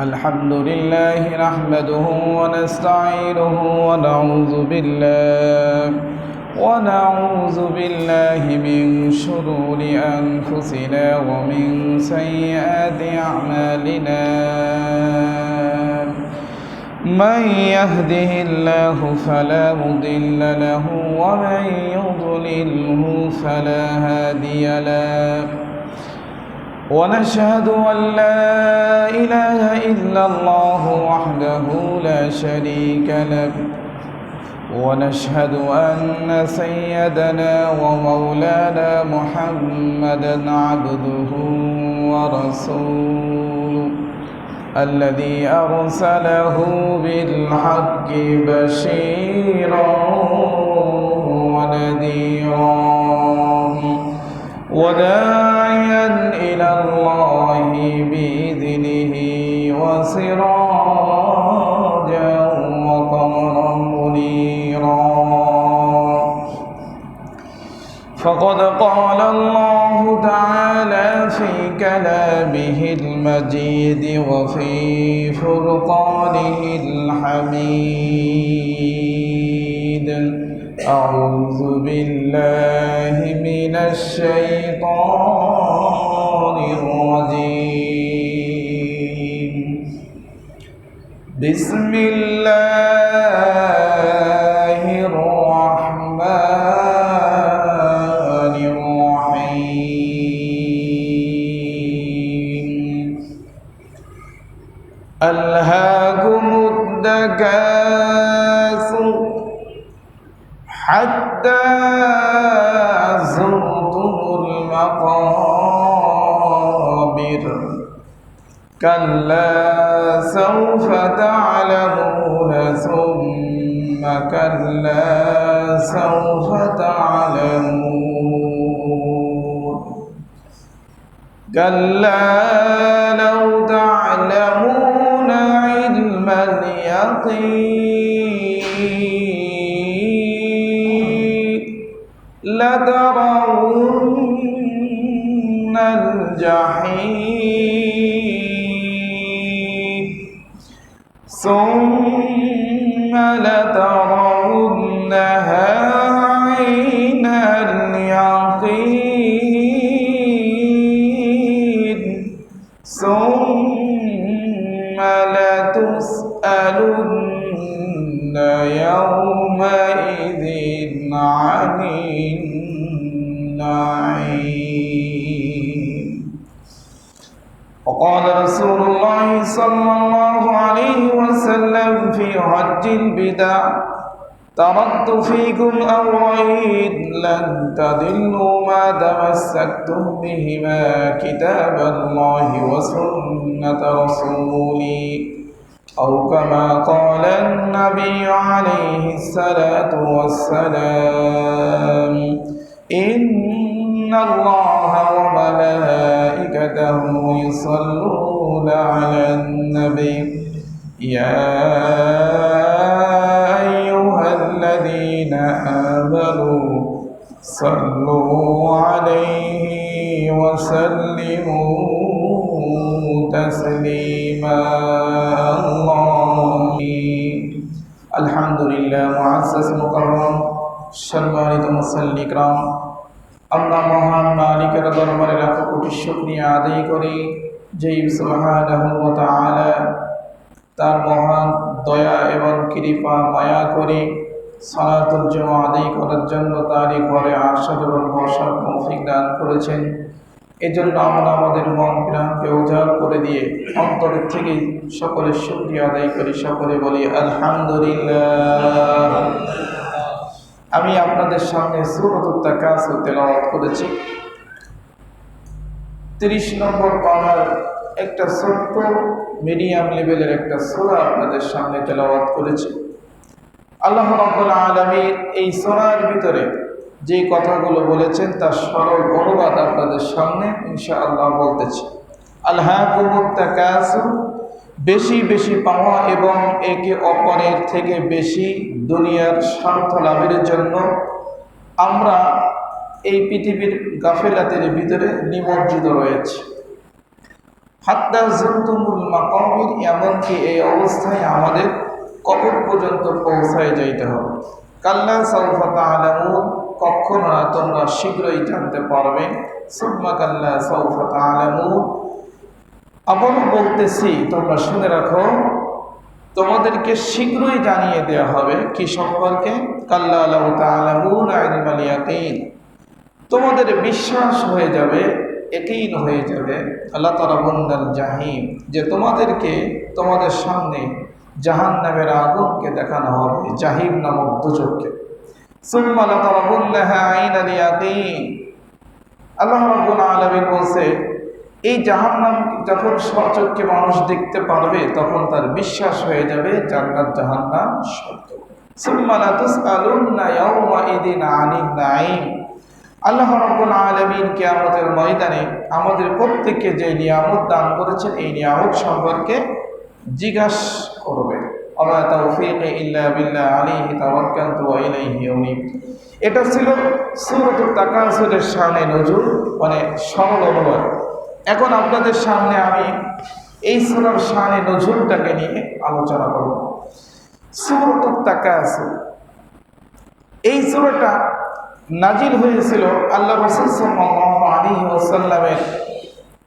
الحمد لله نحمده ونستعينه ونعوذ بالله من شرور أنفسنا ومن سيئات أعمالنا. من يهده الله فلا مضل له ومن يضلله فلا هادي له. ونشهد أن لا إله إلا الله وحده لا شريك له، ونشهد أن سيدنا ومولانا محمدا عبده ورسوله الذي أرسله بالحق بشيرا ونذيرا وداعيا إلى الله بإذنه وسراجا وقمرا منيرا. فقد قال الله تعالى في كلامه المجيد وفي فرقانه الحميد: أعوذ بالله من الشيطان الرجيم. بسم الله الرحمن الرحيم. ألهاكم التكاثر حتى زرتم المقابر كلا سوف تعلمون ثم كلا سوف تعلمون كلا لو تعلمون علم اليقين لترون الجحيم ثم لترونها عين اليقين ثم لتسألن يومئذ عن النعيم. وقال رسول الله صلى الله عليه وسلم في حج الوداع: تركت فيكم أمرين لن تضلوا ما تمسكتم بهما كتاب الله وسنة رسولي، أو كما قال النبي عليه الصلاة والسلام: إن الله وملائكته يصلون على النبي يا أيها الذين آمنوا صلوا عليه وسلموا تسليما. আলহামদুলিল্লাহ মুআজ্জাজ মুকাররম সম্মানিত মুসল্লি ইকরাম, আমরা মহান মালিকের দরবারে লাখ কোটি শুকরিয়া আদায় করি যেই সুবহানাহু ওয়া তাআলা তার মহান দয়া এবং কৃপা মায়া করে সালাতুল জুমা আদায় করার জন্য তারই ঘরে আসার এবং বসার তৌফিক দান করেছেন। এজন্য আমরা আমাদের মন প্রাণকে উজাড় করে দিয়ে অন্তরের থেকে সকলের শুকরিয়া আদায় করি। সকলে বলি আলহামদুলিল্লাহ। আমি আপনাদের সামনে সূরাতুত তাকাসুর তেলাওয়াত করেছি। 30 নম্বর পারার একটা ছোট্ট মিডিয়াম লেভেলের একটা সূরা আপনাদের সামনে তেলাওয়াত করেছি। আল্লাহ রাব্বুল আলামিন এই সূরার ভিতরে যে কথাগুলো বলেছেন তার সরল অনুবাদ আপনাদের সামনে ইনশাআল্লাহ বলতেছি। আলহাকুমুত তাকাসুর, বেশি বেশি পাওয়া এবং একে অপরের থেকে বেশি দুনিয়ার স্বার্থ লাভের জন্য আমরা এই পৃথিবীর গাফেলাতের ভিতরে নিমজ্জিত রয়েছে। হাত্তা যুরতুমুল মাকাবির, এমনকি এই অবস্থায় আমাদের কবর পর্যন্ত পৌঁছায় যাইতে হবে। কাল্লা সাউফা তা'লামুন, কখনো না, তোমরা শীঘ্রই জানতে পারবে। সুম্মা কাল্লা সাউফা তা'লামুন, আবার বলতেছি তোমরা শুনে রাখো, তোমাদেরকে শীঘ্রই জানিয়ে দেওয়া হবে কি সম্পর্কে? কাল্লা লাউ তা'লামুনা ইলমাল ইয়াকিন, তোমাদের বিশ্বাস হয়ে যাবে, ইয়াকিন হয়ে যাবে, আল্লাহ তারাবুন্নাল জাহিম, যে তোমাদেরকে তোমাদের সামনে জাহান্নামের আগুনকে দেখানো হবে, জাহিম নামক দুজককে। সুম্মা লাতারাবুন্নাহা আইনাল ইয়াকিন, আল্লাহ রাব্বুল আলামিন বলছে এই জাহান্নাম যখন স্বচক্ষে মানুষ দেখতে পারবে তখন তার বিশ্বাস হয়ে যাবে জান্নাত জাহান্নাম সত্য। সুম্মা লাতুসআলুন্না ইয়াওমাইদিন আনিন নাঈম, আল্লাহ রাব্বুল আলামিন কিয়ামতের ময়দানে আমাদের প্রত্যেককে যে নিয়ামত দান করেছেন এই নিয়ামত সম্পর্কে জিজ্ঞাসা করবে। ওয়া তাওফীকি ইল্লা বিল্লাহ আলাইহি তাওয়াক্কালতু ওয়া ইলাইহি উনীব। এটা ছিল সূরাতুত তাকাসুরের শানে নজুল, মানে সরল অনুবাদ। এখন আপনাদের সামনে আমি এই সূরার শানে নজুলটাকে নিয়ে আলোচনা করব। সূরাতুত তাকাসুর, এই সূরাটা নাজিল হয়েছিল আল্লাহ রাসূল সাল্লাল্লাহু আলাইহি ওয়াসাল্লামের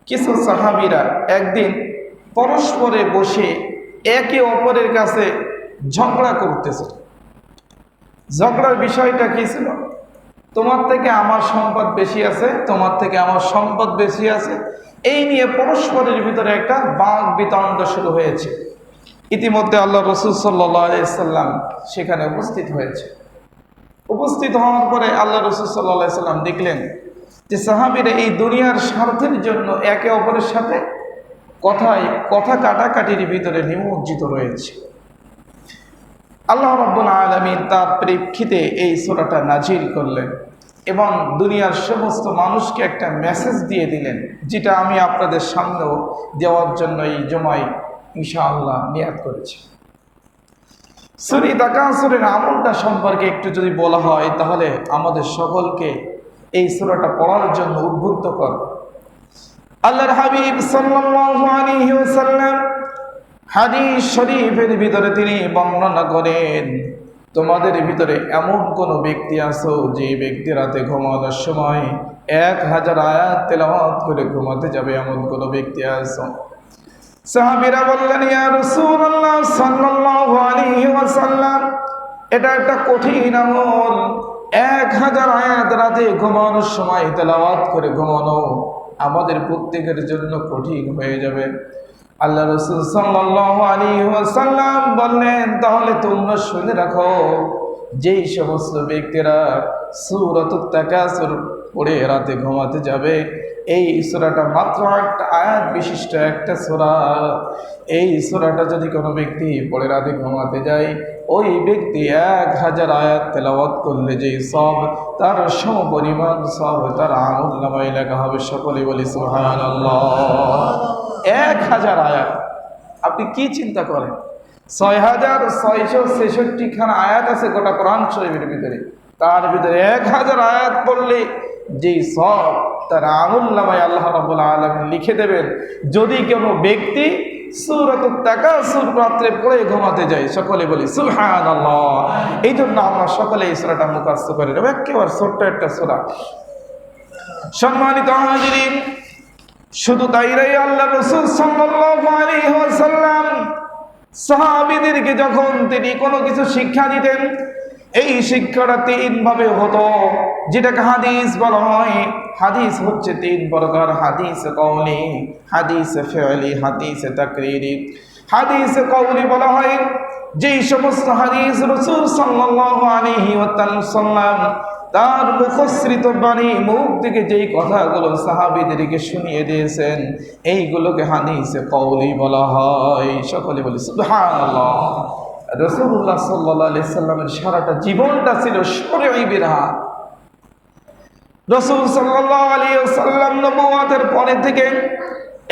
কিছু সাহাবীরা একদিন পরস্পরে বসে একে অপরের কাছে ঝগড়া করতেছে। ঝগড়ার বিষয়টা কি ছিল? তোমার থেকে আমার সম্পদ বেশি আছে, তোমার থেকে আমার সম্পদ বেশি আছে, এই নিয়ে পরস্পরের ভিতরে একটা বাক বিতণ্ড শুরু হয়েছে। ইতিমধ্যে আল্লাহ রাসূল সাল্লাল্লাহু আলাইহি সাল্লাম সেখানে উপস্থিত হয়েছে। উপস্থিত হওয়ার পরে আল্লাহ রাসূল সাল্লাল্লাহু আলাইহি সাল্লাম দেখলেন যে সাহাবীরা এই দুনিয়ার স্বার্থের জন্য একে অপরের সাথে কথা কাটাকাটির ভিতরে নিমজ্জিত রয়েছে। আল্লাহ রাব্বুল আলামিন তার প্রেক্ষিতে এই সূরাটা নাজিল করলেন এবং দুনিয়ার সমস্ত মানুষকে একটা মেসেজ দিয়ে দিলেন, যেটা আমি আপনাদের সামনেও দেওয়ার জন্য এই জুমায় ইনশাআল্লাহ নিয়াত করেছি। সূরা তাকাসুরের আমলটা সম্পর্কে একটু যদি বলা হয় তাহলে আমাদের সকলকে এই সূরাটা পড়ার জন্য উদ্বুদ্ধ করে। আল্লাহর হাবিব সাল্লাল্লাহু আলাইহি ওয়াসাল্লাম হাদিস শরীফের ভিতরে তিনি বর্ণনা করেন, তোমাদের ভিতরে এমন কোন ব্যক্তি আছো যে ব্যক্তি রাতে ঘুমানোর সময় 1000 আয়াত তেলাওয়াত করে ঘুমাতে যাবে, এমন কোন ব্যক্তি আছো? সাহাবীরা বললেন, ইয়া রাসূলুল্লাহ সাল্লাল্লাহু আলাইহি ওয়াসাল্লাম, এটা একটা কঠিন আমল, 1000 আয়াত রাতে ঘুমানোর সময় তেলাওয়াত করে ঘুমানো আমাদের প্রত্যেকের জন্য কঠিন হয়ে যাবে। আল্লাহ রাসূল সাল্লাল্লাহু আলাইহি ওয়াসাল্লাম বললেন, তাহলে তোমরা শুনে রাখো, যেই সমস্ত ব্যক্তিরা সূরাতুত তাকাসুর পড়ে রাতে ঘুমাতে যাবে, এই সূরাটা মাত্র একটা আয়াত বিশিষ্ট একটা সূরা, এই সূরাটা যদি কোনো ব্যক্তি পড়ে রাতে ঘুমাতে যায়, ওই ব্যক্তি 1000 আয়াত তেলাওয়াত করলে যে সব, তার সমপরিমাণ সব তার আমলনামায় লেখা হবে। সকলে বলি সুবহানাল্লাহ। 1000 আয়াত, আপনি কি চিন্তা করেন? 6666 খানা আয়াত আছে গোটা কোরআন শরীফের ভিতরে, তার ভিতরে 1000 আয়াত পড়লে যেই সব তার আমলনামায় আল্লাহ রাব্বুল আলামিন লিখে দেবেন। যদি কোনো ব্যক্তি সূরাতুত তাকাসুর রাতে পড়ে ঘুমাতে যায়, সকলে বলি সুবহানাল্লাহ। এই জন্য আমরা সকলে এই সূরাটা মুখস্থ করে নেব, একেবারে ছোট্ট একটা সূরা। সম্মানিত হাজিরিন, শুধু তাই নয়, আল্লাহ রাসূল সাল্লাল্লাহু আলাইহি ওয়াসাল্লাম সাহাবীদেরকে যখন তিনি কোনো কিছু শিক্ষা দিতেন, এই শিক্ষাটা 3 ভাবে হতো, যেটাকে হাদিস বলা হয়। হাদিস হচ্ছে 3 প্রকার: হাদিস কওলি, হাদিস ফি'লি, হাদিস তাকরীরি। হাদিস কওলি বলা হয় যেই সমস্ত হাদিস রাসূল সাল্লাল্লাহু আলাইহি ওয়াসাল্লাম তার মুখশ্রিত বাণী, মুখ থেকে যেই কথাগুলো সাহাবীদেরকে শুনিয়ে দিয়েছেন, এইগুলোকে হাদিস কওলি বলা হয়। সকলে বলি সুবহানাল্লাহ। রাসূলুল্লাহ সাল্লাল্লাহু আলাইহি সাল্লামের সারাটা জীবনটা ছিল শরঈ বিধান। রাসূল সাল্লাল্লাহু আলাইহি ওয়াসাল্লাম নবুয়তের পরে থেকে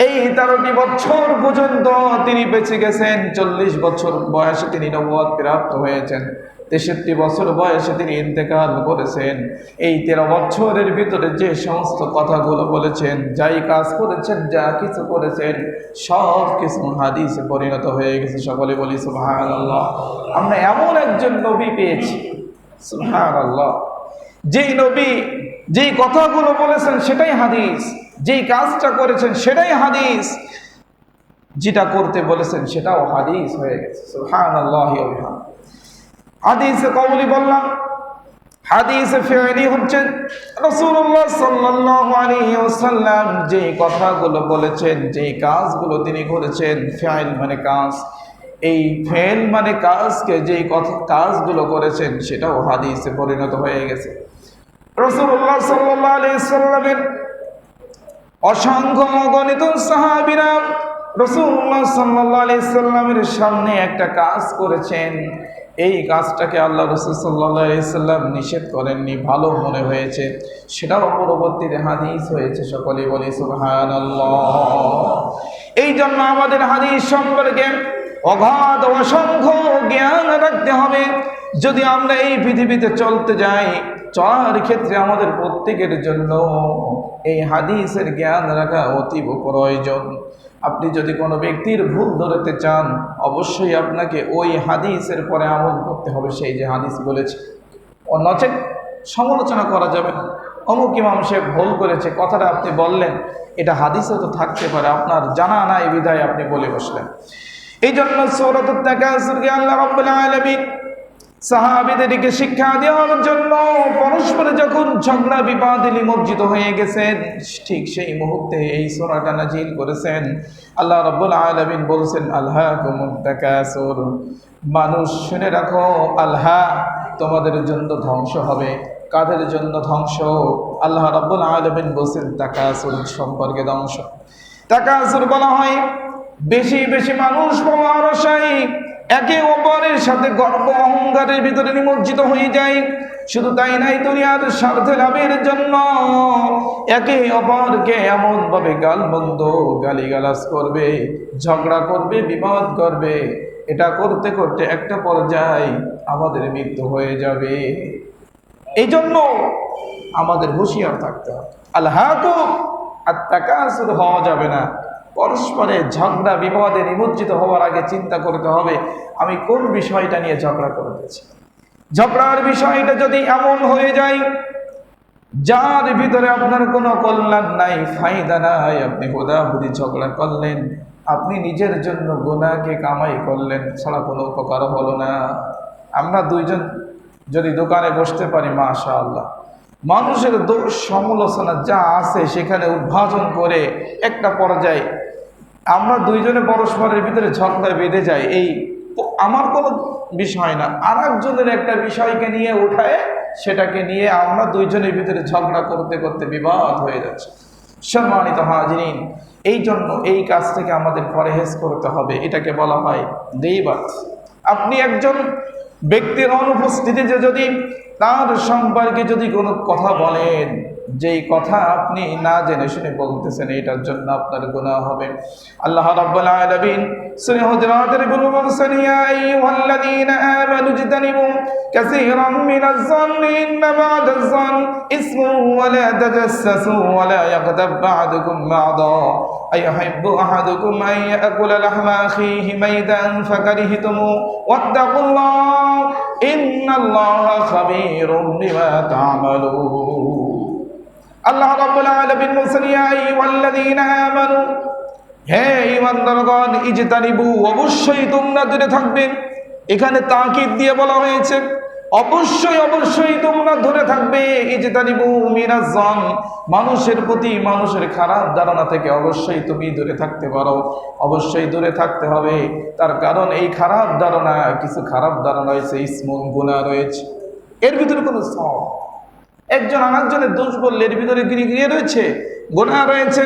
এই 13টি বছর পর্যন্ত তিনি বেঁচে গেছেন। 40 বছর বয়সে তিনি নবুয়ত প্রাপ্ত হয়েছেন। 63 বছর বয়সে তিনি ইন্তেকাল করেছেন। এই 13 বছরের ভিতরে যে সমস্ত কথাগুলো বলেছেন, যাই কাজ করেছেন, যা কিছু করেছেন, সব কিছু হাদিসে পরিণত হয়ে গেছে। সকলে বলি সুবহানাল্লাহ। আমরা এমন একজন নবী পেয়েছি, সুবহানাল্লাহ, যেই নবী যেই কথাগুলো বলেছেন সেটাই হাদিস, যেই কাজটা করেছেন সেটাই হাদিস, যেটা করতে বলেছেন সেটাও হাদিস হয়ে গেছে। সুবহানাল্লাহি ওয়া বিহামদিহি। হাদিসে কওলি বললাম, হাদিসে ফি'লি হচ্ছে রাসূলুল্লাহ সাল্লাল্লাহু আলাইহি ওয়াসাল্লাম যে কথাগুলো বলেছেন, যে কাজগুলো তিনি করেছেন। ফি'ল মানে কাজ, এই ফি'ল মানে কাজকে যেই কাজগুলো করেছেন সেটাও হাদিসে পরিণত হয়ে গেছে। রাসূলুল্লাহ সাল্লাল্লাহু আলাইহি ওয়াসাল্লামের অসংখ্য অগণিত সাহাবীরা রাসূলুল্লাহ সাল্লাল্লাহু আলাইহি ওয়াসাল্লামের সামনে একটা কাজ করেছেন, এই কাজটাকে আল্লাহ রাসূল সাল্লাল্লাহু আলাইহি ওয়াসাল্লাম নিষেধ করেননি, ভালো মনে হয়েছে, সেটাও পরবর্তীতে হাদিস হয়েছে। সকলেই বলি সুবহানাল্লাহ। এই জন্য আমাদের হাদিস সম্পর্কে অগাধ অসংখ্য জ্ঞান রাখতে হবে। যদি আমরা এই পৃথিবীতে চলতে যাই, চলার ক্ষেত্রে আমাদের প্রত্যেকের জন্য এই হাদিসের জ্ঞান রাখা অতীব প্রয়োজন। আপনি যদি কোনো ব্যক্তির ভুল ধরতে চান, অবশ্যই আপনাকে ওই হাদিসের পরে আমল করতে হবে, সেই যে হাদিস বলেছে। নচেৎ সমালোচনা করা যাবে না, অমুক ইমাম সাহেব ভুল করেছে, কথাটা আপনি বললেন, এটা হাদিসে তো থাকতে পারে, আপনার জানা নাই বিধায় আপনি বলে বসলেন। এই জন্য সূরাতুত তাকাসুরকে আল্লাহ রাব্বুল আলামিন সাহাবীদেরকে শিক্ষা দেওয়ার জন্য পরস্পরে যখন ঝগড়া বিবাদে নিমজ্জিত হয়ে গেছেন, ঠিক সেই মুহূর্তে এই সূরাটা নাজিল করেছেন। আল্লাহ রাব্বুল আলামিন বলছেন, আলহাকুমুত তাকাসুর, মানুষ শুনে রাখো, আল্লাহ তোমাদের জন্য ধ্বংস হবে। কাদের জন্য ধ্বংস? আল্লাহ রাব্বুল আলামিন বলছেন তাকাসুর সম্পর্কে ধ্বংস। তাকাসুর বলা হয় বেশি বেশি মানুষ পাওয়ার আশায় একে অপরের সাথে গর্ব অহংকারের ভিতরে নিমজ্জিত হয়ে যায়। শুধু তাই নাই, দুনিয়ার স্বার্থ লাভের জন্য একে অপরকে এমনভাবে গালমন্দ গালিগালাজ করবে, ঝগড়া করবে, বিবাদ করবে। এটা করতে করতে একটা পর্যায়ে আমাদের মৃত্যু হয়ে যাবে। এই জন্য আমাদের হুঁশিয়ার থাকতে হবে। আলহাকুম আত-তাকাসুর হওয়া যাবে না। পরস্পরে ঝগড়া বিবাদে নিমজ্জিত হওয়ার আগে চিন্তা করতে হবে, আমি কোন বিষয়টা নিয়ে ঝগড়া করতেছি। ঝগড়ার বিষয়টা যদি এমন হয়ে যায় যার ভিতরে আপনার কোনো কল্যাণ নাই, ফায়দা নাই, আপনি হুদাহুদি ঝগড়া করলেন, আপনি নিজের জন্য গুনাহকে কামাই করলেন, ছাড়া কোনো উপকার হলো না। আমরা দুইজন যদি দোকানে বসতে পারি, মাশাআল্লাহ, মানুষের দোষ সমালোচনা যা আছে সেখানে উদ্ভাজন করে একটা পর্যায়ে আমরা দুইজনে পরস্পরের ভিতরে ঝগড়ায় বেঁধে যাই। এই আমার কোনো বিষয় না, আর একজনের একটা বিষয়কে নিয়ে উঠায় সেটাকে নিয়ে আমরা দুইজনের ভিতরে ঝগড়া করতে করতে বিবাদ হয়ে যাচ্ছে। সম্মানিত হাজিরিন, এই জন্য এই কাজ থেকে আমাদের পরহেজ করতে হবে। এটাকে বলা হয় গীবত। আপনি একজন ব্যক্তির অনুপস্থিতিতে যদি তার সম্পর্কে যদি কোনো কথা বলেন, যেই কথা আপনি না জেনে শুনে বলতেছেন, এটার জন্য আপনার গুনাহ হবে। আল্লাহ রাব্বুল আলামিন সূরা হুজুরাতের বলছেন, ইয়া আইয়ুহাল্লাযীনা আমানু ইজতানিবু কাসীরাম মিনাজ যান্নি ইন্না বা'দাজ যান ইসমুন ওয়া লা তাজাসসু ওয়া লা ইয়াগতাব বা'দুকুম বা'দা আইয়ুহিব্বু আহাদুকুম আন ইয়াকুলা লাহমা আখিহি মাইদান ফাকারিহতুমু ওয়াত্তাকুল্লাহ ইন্নাল্লাহা খাবীরুম বিমা তা'মালুন। আল্লাহ রাব্বুল আলামিন বলেন, ইয়া আইয়ুহাল্লাযীনা আমানু, হে ঈমানদারগণ, ইজতানিবু, অবশ্যই তোমরা দূরে থাকবে। এখানে তাকিদ দিয়ে বলা হয়েছে অবশ্যই অবশ্যই তোমরা দূরে থাকবে। ইজতানিবু মিনাজ যান, মানুষের প্রতি মানুষের খারাপ ধারণা থেকে অবশ্যই তুমি দূরে থাকতে পারো, অবশ্যই দূরে থাকতে হবে। তার কারণ এই খারাপ ধারণা, কিছু খারাপ ধারণা রয়েছে, ইসমুন, গুনাহ রয়েছে, এর ভিতরে কোনো সওয়াব। একজন আরেকজনের দোষ বললে এর ভিতরে গিয়ে রয়েছে, গুনাহ রয়েছে।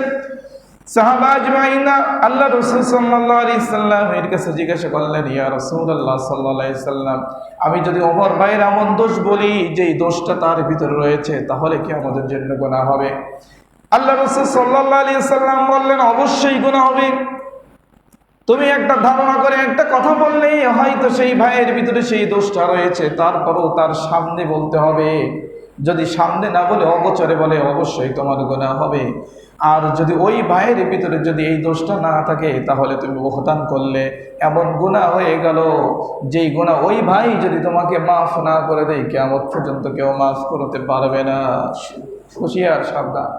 সাহাবা আজমাইনা আল্লাহ রাসূল সাল্লাল্লাহু আলাইহি সাল্লামের কাছে জিজ্ঞাসা করলেন, ইয়া রাসূলুল্লাহ সাল্লাল্লাহু আলাইহি সাল্লাম, আমি যদি ওমর ভাইয়ের এমন দোষ বলি যেই দোষটা তার ভিতরে রয়েছে, তাহলে কি আমাদের জন্য গুনাহ হবে? আল্লাহ রাসূল সাল্লাল্লাহু আলাইহি সাল্লাম বললেন, অবশ্যই গুনাহ হবে। তুমি একটা ধারণা করে একটা কথা বললেই হয়তো সেই ভাইয়ের ভিতরে সেই দোষটা রয়েছে, তারপরও তার সামনে বলতে হবে। যদি সামনে না বলে অগোচরে বলে, অবশ্যই তোমার গুনাহ হবে। আর যদি ওই ভাইয়ের ভিতরে যদি এই দোষটা না থাকে, তাহলে তুমি বহতান করলে, এমন গুনাহ হয়ে গেল যেই গুনাহ ওই ভাই যদি তোমাকে মাফ না করে দেয়, কিয়ামত পর্যন্ত কেউ মাফ করতে পারবে না। হুঁশিয়ার, সাবধান।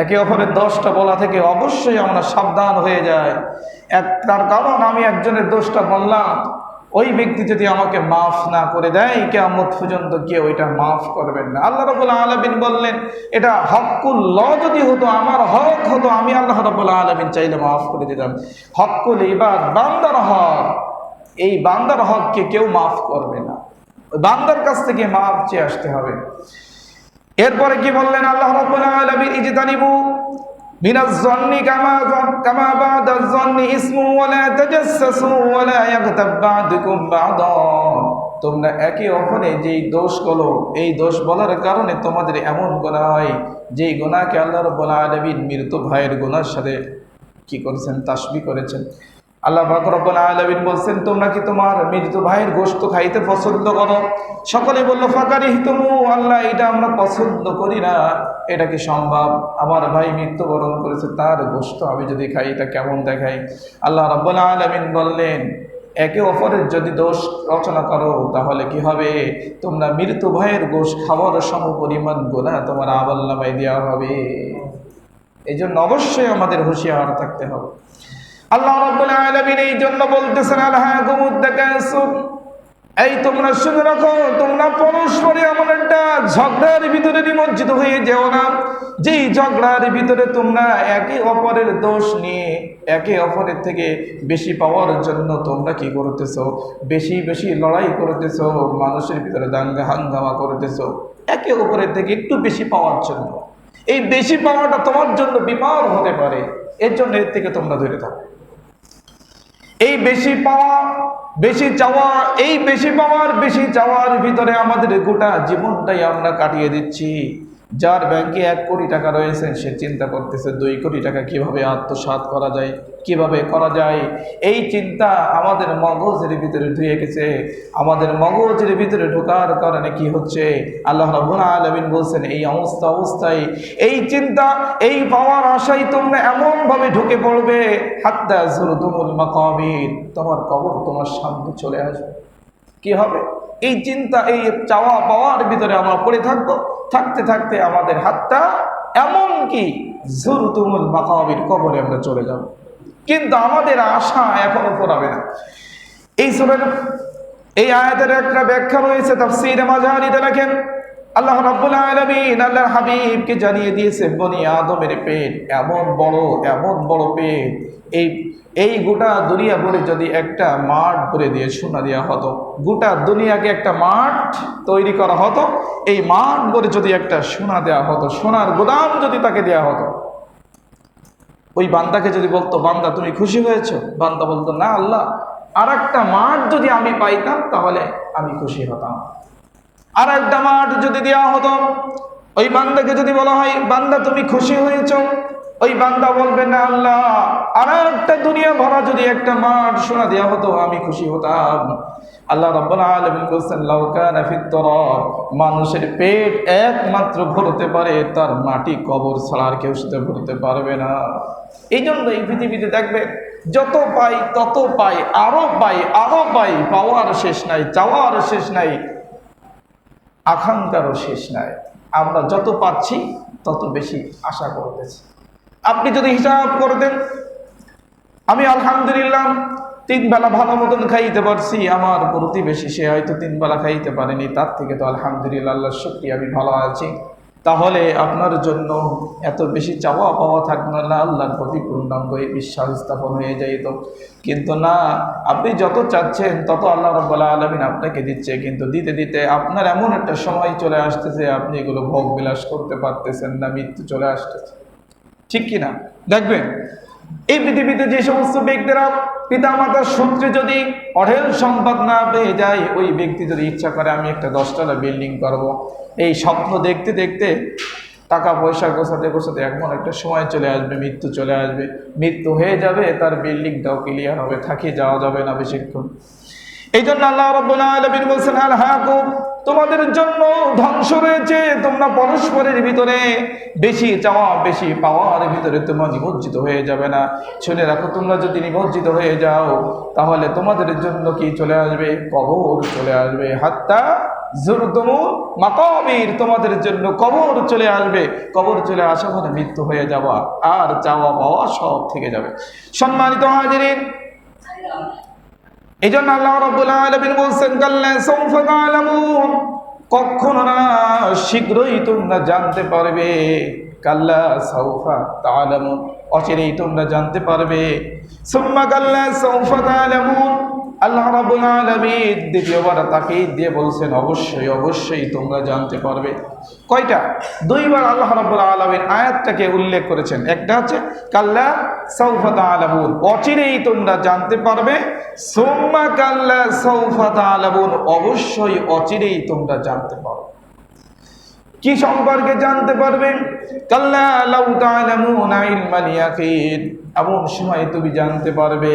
একে অপরের দোষটা বলা থেকে অবশ্যই আমরা সাবধান হয়ে যাই। তার কারণ আমি একজনের দোষটা বললাম, ওই ব্যক্তি যদি আমাকে মাফ না করে দেয়, কিয়ামত পর্যন্ত কেউ এটা মাফ করবেন না। আল্লাহ রাব্বুল আলামিন বললেন, এটা হকুল্লাহ যদি হতো, আমার হক হতো, আমি আল্লাহ রাব্বুল আলামিন চাইলে মাফ করে দিতাম। হকুল ইবাদ, বান্দার হক, এই বান্দার হককে কেউ মাফ করবে না। বান্দার কাছ থেকে মাফ চেয়ে আসতে হবে। এরপরে কি বললেন আল্লাহ রাব্বুল আলামিন, ইজতানিবু মিনাজ জন্নি কামা বাদাজ জন্নি ইসমু ওয়া লা তাজাসসু ওয়া লা ইয়াগতাব বা'দুকুম বা'দা। তোমরা একে অপরে যেই দোষ বলো, এই দোষ বলার কারণে তোমাদের এমন গুনাহ হয় যেই গুনাহকে আল্লাহ রাব্বুল আলামিন মৃত ভাইয়ের গুনাহর সাথে কি করেছেন, তাসবিহ করেছেন। আল্লাহ পাক রব্বুল আলামিন বলছেন, তোমরা কি তোমার মৃত ভাইয়ের গোশত খাইতে পছন্দ করো? সকলে বলল ফাকারিহতুমু, আল্লাহ এটা আমরা পছন্দ করি না। এটা কি সম্ভব? আমার ভাই মৃত্যুবরণ করেছে, তার গোশত আমি যদি খাই এটা কেমন দেখাই? আল্লাহ রাব্বুল আলামিন বললেন, একে অপরের যদি দোষ রচনা করো তাহলে কি হবে? তোমরা মৃত ভাইয়ের গোশত খাওয়ার সমপরিমাণ গুনাহ তোমার আমলনামায় দেওয়া হবে। এই জন্য অবশ্যই আমাদের হুঁশিয়ার থাকতে হবে। আল্লাহ রাব্বুল আলামিন এই জন্য বলতেছেন, আলহাকুমুত তাকাসুর, এই তোমরা শুনে রাখো, তোমরা পরস্পরে এমন একটা ঝগড়ার ভিতরে নিমজ্জিত হয়ে যেও না, যেই ঝগড়ার ভিতরে তোমরা একে অপরের দোষ নিয়ে একে অপরের থেকে বেশি পাওয়ার জন্য তোমরা কি করতেছো, বেশি বেশি লড়াই করতেছো, মানুষের ভিতরে দাঙ্গা হাঙ্গামা করতেছো একে অপরের থেকে একটু বেশি পাওয়ার জন্য। এই বেশি পাওয়াটা তোমার জন্য বিপদ হতে পারে, এর জন্য এর থেকে তোমরা দূরে থাকো। এই বেশি পাওয়া, বেশি চাওয়া, এই বেশি পাওয়ার বেশি চাওয়ার ভিতরে আমাদের গোটা জীবনটাই আমরা কাটিয়ে দিচ্ছি। যার ব্যাংকে 1 কোটি টাকা রয়েছে, সে চিন্তা করতেছে 2 কোটি টাকা কিভাবে আত্মসাৎ করা যায়, কিভাবে করা যায়। এই চিন্তা আমাদের মগজের ভিতরে ঢুকে গেছে। আমাদের মগজের ভিতরে ঢোকার কারণে কি হচ্ছে, আল্লাহ রাব্বুল আলামিন বলছেন, এই অবস্থায় এই চিন্তা, এই পাওয়ার আশায় তোমরা এমন ভাবে ঢুকে পড়বে, হাত্তা যুরতুমুল মাকাবির, তোমার কবর তোমার সামনে চলে আসবে। কি হবে? এই চিন্তা, এই চাওয়া পাওয়ার ভিতরে আমরা পড়ে থাকবো, থাকতে থাকতে আমাদের হাতটা এমন কি যুরতুমুল মাকাবির, কবরে আমরা চলে যাব। কিন্তু আমাদের আশা এখনো পড়াবে না। এই সূরার এই আয়াতের একটা ব্যাখ্যা রয়েছে তাফসীরে মাজারিতে, লেখেন আল্লাহ রাব্বুল আলামিন আল্লাহর হাবিবকে জানিয়ে দিয়েছে, বনি আদমের পেট এমন বড় পেট, এই গোটা দুনিয়া ভরে যদি একটা মাঠ ভরে দিয়ে সোনা দেওয়া হতো, গোটা দুনিয়াকে একটা মাঠ তৈরি করা হতো, এই মাঠ ভরে যদি একটা সোনা দেওয়া হতো, সোনার গোদাম যদি তাকে দেওয়া হতো, ওই বান্দাকে যদি বলতো, বান্দা তুমি খুশি হয়েছো? বান্দা বলতো, না আল্লাহ, আর একটা মাঠ যদি আমি পাইতাম তাহলে আমি খুশি হতাম। আর একটা মাঠ যদি দেওয়া হতো, ওই বান্দাকে যদি বলা হয়, বান্দা তুমি খুশি হয়েছো? ওই বান্দা বলবে, না আল্লাহ, আর একটা দুনিয়া ভরা যদি একটা মাঠ সোনা দেওয়া হতো আমি খুশি হতাম। আল্লাহ রাব্বুল আলামিন বলেন, লাউ কানা ফিত তুরাব, মানুষের পেট একমাত্র ভরতে পারে তার মাটি, কবর ছাড়া আর কেউ সেটা ভরতে পারবে না। এই জন্য এই পৃথিবীতে দেখবে যত পাই তত পাই, আরো পাই, পাওয়ার শেষ নাই, চাওয়ার শেষ নাই, আকাঙ্ক্ষারও শেষ নাই। আমরা যত পাচ্ছি তত বেশি আশা করতেছি। আপনি যদি হিসাব করে দেন, আমি আলহামদুলিল্লাহ 3 বেলা ভালো মতন খাইতে পারছি, আমার প্রতিবেশী সে হয়তো 3 বেলা খাইতে পারেনি, তার থেকে তো আলহামদুলিল্লাহ আল্লাহর শুকরিয়া আমি ভালো আছি। তাহলে আপনার জন্য এত বেশি চাওয়া পাওয়া থাকতো না, আল্লাহর প্রতি পূর্ণাঙ্গ বিশ্বাস স্থাপন হয়ে যেত। কিন্তু না, আপনি যত চাচ্ছেন তত আল্লাহ রাব্বুল আলামিন আপনাকে দিচ্ছে, কিন্তু দিতে দিতে আপনার এমন একটা সময় চলে আসতেছে, আপনি এগুলো ভোগ বিলাস করতে পারতেছেন না, মৃত্যু চলে আসতেছে। ঠিক কিনা? দেখবেন এই পৃথিবীতে যে সমস্ত ব্যক্তিরা পিতা মাতার সূত্রে যদি অঢেল সম্পদ না পেয়ে যায়, ওই ব্যক্তি যদি ইচ্ছা করে আমি একটা 10 তলা বিল্ডিং করব, এই স্বপ্ন দেখতে দেখতে টাকা পয়সা গোছাতে গোছাতে এমন একটা সময় চলে আসবে, মৃত্যু চলে আসবে, মৃত্যু হয়ে যাবে, তার বিল্ডিংটাও ক্লিয়ার হবে, থাকি যাওয়া যাবে না বেশিক্ষণ। এই জন্য আল্লাহ রাব্বুল আলামিন বলছেন আলহাকুম, তোমাদের জন্য ধ্বংস রয়েছে, তোমরা পরস্পরের ভিতরে বেশি চাওয়া বেশি পাওয়ার ভিতরে তোমরা নিমজ্জিত হয়ে যাবে না। শুনে রাখো, তোমরা যদি নিমজ্জিত হয়ে যাও তাহলে তোমাদের জন্য কি চলে আসবে? কবর চলে আসবে। হাত্তা যুরতুমুল মাকাবির, তোমাদের জন্য কবর চলে আসবে। কবর চলে আসা মানে মৃত্যু হয়ে যাওয়া, আর চাওয়া পাওয়া সব থেকে যাবে। সম্মানিত হাজিরিন, এই জন্য আল্লাহ রাব্বুল আলামিন বলছেন কাল্লা সাউফা তা'লামুন, কখনো না, শীঘ্রই তোমরা জানতে পারবে। কাল্লা সাউফা তা'লামুন, অচিরেই তোমরা জানতে পারবে। সুম্মা কাল্লা সাউফা তা'লামুন, আল্লাহ রাব্বুল আলামিন দ্বিতীয়বার তাকিদ দিয়ে বলছেন অবশ্যই অবশ্যই তোমরা জানতে পারবে। কয়টা? দুইবার আল্লাহ রাব্বুল আলামিন আয়াতটাকে উল্লেখ করেছেন। একটা হচ্ছে কাল্লা সাউফা তা'লামুন, অচিরেই তোমরা জানতে পারবে। সুম্মা কাল্লা সাউফা তা'লামুন, অবশ্যই অচিরেই তোমরা জানতে পারবে। কি সম্পর্কে জানতে পারবেন? কাল্লা লাউ তা'লামুনা ইলমাল ইয়াকিন, এমন সময় তুমি জানতে পারবে,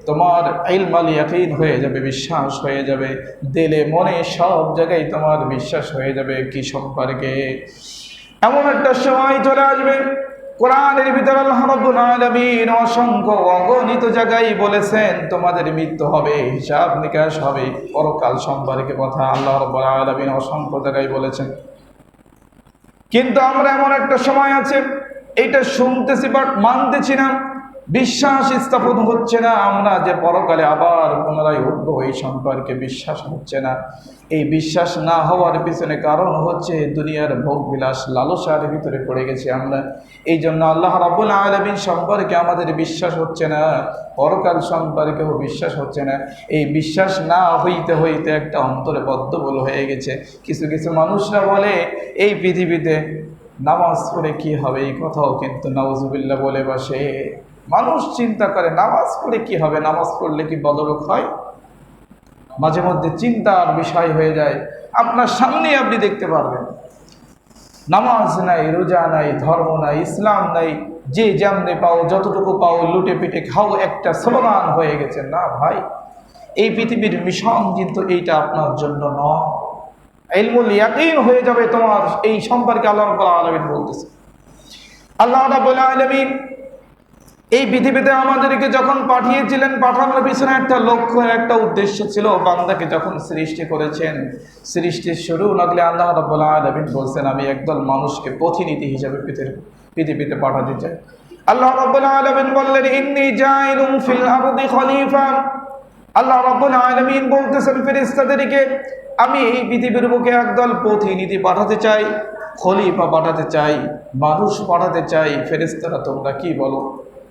তোমার ইলমাল ইয়াকিন হয়ে যাবে, বিশ্বাস হয়ে যাবে, দিলে মনে সব জায়গায় তোমার বিশ্বাস হয়ে যাবে। কি সম্পর্কে? এমন একটা সময় চলে আসবে, কোরআনের ভিতরে আল্লাহ রাব্বুল আলামিন অসংখ্য অগণিত জায়গায় বলেছেন তোমাদের মৃত্যু হবে, হিসাব নিকাশ হবে, পরকাল সম্পর্কে কথা আল্লাহ রাব্বুল আলামিন অসংখ্য জায়গায় বলেছেন। কিন্তু আমরা এমন একটা সময় আছে, এটা শুনতেছি বাট মানতেছি না, বিশ্বাস স্থাপন হচ্ছে না। আমরা যে পরকালে আবার পুনরায় উঠবো এই সম্পর্কে বিশ্বাস হচ্ছে না। এই বিশ্বাস না হওয়ার পিছনে কারণ হচ্ছে দুনিয়ার ভোগ বিলাস লালসার ভিতরে পড়ে গেছি আমরা। এই জন্য আল্লাহ রাব্বুল আলামিন সম্পর্কে আমাদের বিশ্বাস হচ্ছে না, পরকাল সম্পর্কেও বিশ্বাস হচ্ছে না। এই বিশ্বাস না হইতে হইতে একটা অন্তরে বদ্ধবল হয়ে গেছে। কিছু কিছু মানুষরা বলে এই পৃথিবীতে নামাজ পড়ে কি হবে, এই কথাও কিন্তু নাউজুবিল্লাহ বলে বসে। মানুষ চিন্তা করে নামাজ পড়ে কি হবে, নামাজ পড়লে কি বদরক হয়? মাঝে মধ্যে চিন্তার বিষয় হয়ে যায়। আপনার সামনে আপনি দেখতে পারবেন নামাজ নাই, রোজা নাই, ধর্ম নাই, ইসলাম নাই, যে যেমনে পাও যতটুকু পাও লুটে পিটে খাও, একটা স্লোগান হয়ে গেছে। না ভাই, এই পৃথিবীর মিশন কিন্তু এইটা আপনার জন্য নয়। ইলমুল ইয়াকিন হয়ে যাবে তোমার, এই সম্পর্কে আল্লাহ রাব্বুল আলামিন বলতেছে। আল্লাহ রাব্বুল আলামিন এই পৃথিবীতে আমাদেরকে যখন পাঠিয়েছিলেন, পাঠানোর পিছনে একটা লক্ষ্য, একটা উদ্দেশ্য ছিল। বান্দাকে যখন সৃষ্টি করেছেন, সৃষ্টির শুরু লাগলে আল্লাহ রাব্বুল আলামিন বলছেন আমি একদল মানুষকে প্রতিনিধি হিসেবে পৃথিবীতে পাঠাতে চাই। আল্লাহ রাব্বুল আলামিন বললেন ইন্নী জাইলুন ফিল আরদি খলিফা। আল্লাহ রাব্বুল আলামিন বলতেছেন ফেরেশতাদেরকে আমি এই পৃথিবীর বুকে একদল প্রতিনিধি পাঠাতে চাই, খলিফা পাঠাতে চাই, মানুষ পাঠাতে চাই। ফেরেশতারা তোমরা কি বলো,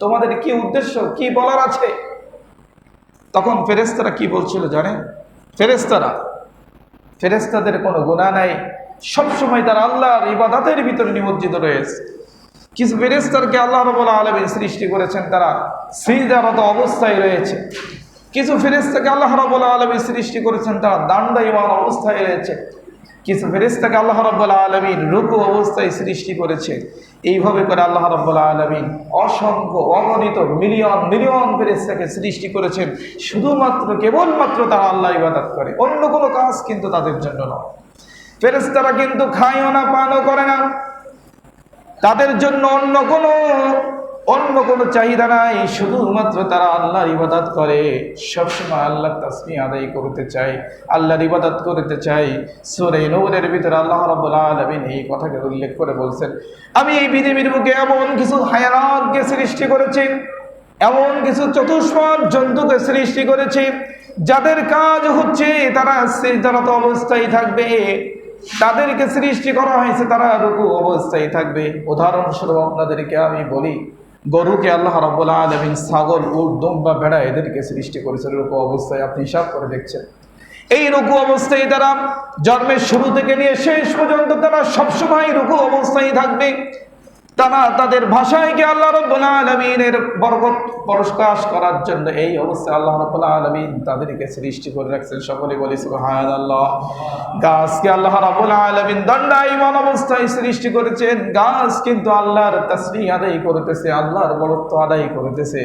তোমাদের কি উদ্দেশ্য, কি বলার আছে? তখন ফেরেশতারা কি বলছিল জানেন? ফেরেশতাদের কোনো গুনাহ নাই, সবসময় তারা আল্লাহর ইবাদতের ভিতরে নিমজ্জিত রয়েছে। কিছু ফেরেশতাকে আল্লাহ রাব্বুল আলামিন সৃষ্টি করেছেন, তারা সিজদারত অবস্থায় রয়েছে। কিছু ফেরেশতাকে আল্লাহ রাব্বুল আলামিন সৃষ্টি করেছেন, তারা দণ্ডায়মান অবস্থায় রয়েছে। কিছু ফেরেশতাকে আল্লাহ রাব্বুল আলামিন রুকু অবস্থায় সৃষ্টি করেছে। এইভাবে করে আল্লাহ রাব্বুল আলামিন অসংখ্য অগণিত মিলিয়ন মিলিয়ন ফেরেশতাকে সৃষ্টি করেছেন, শুধুমাত্র কেবলমাত্র তারা আল্লাহর ইবাদত করে, অন্য কোনো কাজ কিন্তু তাদের জন্য নয়। ফেরেশতারা কিন্তু খায়ও না, পানও করে না, তাদের জন্য অন্য কোনো চাহিদা নাই, শুধুমাত্র তারা আল্লাহর ইবাদত করে, সবসময় আল্লাহর তাসবিহ আদায় করতে চায়, আল্লাহর ইবাদত করতে চায়। সূরা নূরের ভিতরে আল্লাহ রাব্বুল আলামিন এই কথাকে উল্লেখ করে বলছেন আমি এই পৃথিবীর বুকে এমন কিছু হায়ানাতকে সৃষ্টি করেছি, এমন কিছু চতুষ্পদ জন্তুকে সৃষ্টি করেছি, যাদের কাজ হচ্ছে তারা সিজদারত অবস্থায় থাকবে। তাদেরকে সৃষ্টি করা হয়েছে তারা রুকু অবস্থায় থাকবে। উদাহরণস্বরূপ আপনাদেরকে আমি বলি, গরুকে আল্লাহ রাব্বুল আলামিন, ছাগল, উট, দুম্বা, ভেড়া এদেরকে সৃষ্টি করেছে রুকু অবস্থায়। আপনি হিসাব করে দেখছেন, এই রুকু অবস্থায় তারা জন্মের শুরু থেকে নিয়ে শেষ পর্যন্ত তারা সবসময় রুকু অবস্থায় থাকবে। তারা তাদের ভাষায়কে আল্লাহ রাব্বুল আলামিনের বরকত প্রকাশ করার জন্য এই অবস্থায় আল্লাহ রাব্বুল আলামিন তাদেরকে সৃষ্টি করে রাখছেন। সকলে বলি সুবহানাল্লাহ। গাছকে আল্লাহ রাব্বুল আলামিন দণ্ডায়মান অবস্থায় সৃষ্টি করেছেন। গাছ কিন্তু আল্লাহর তাসবিহ আদায় করতেছে, আল্লাহর বরত্ব আদায় করতেছে।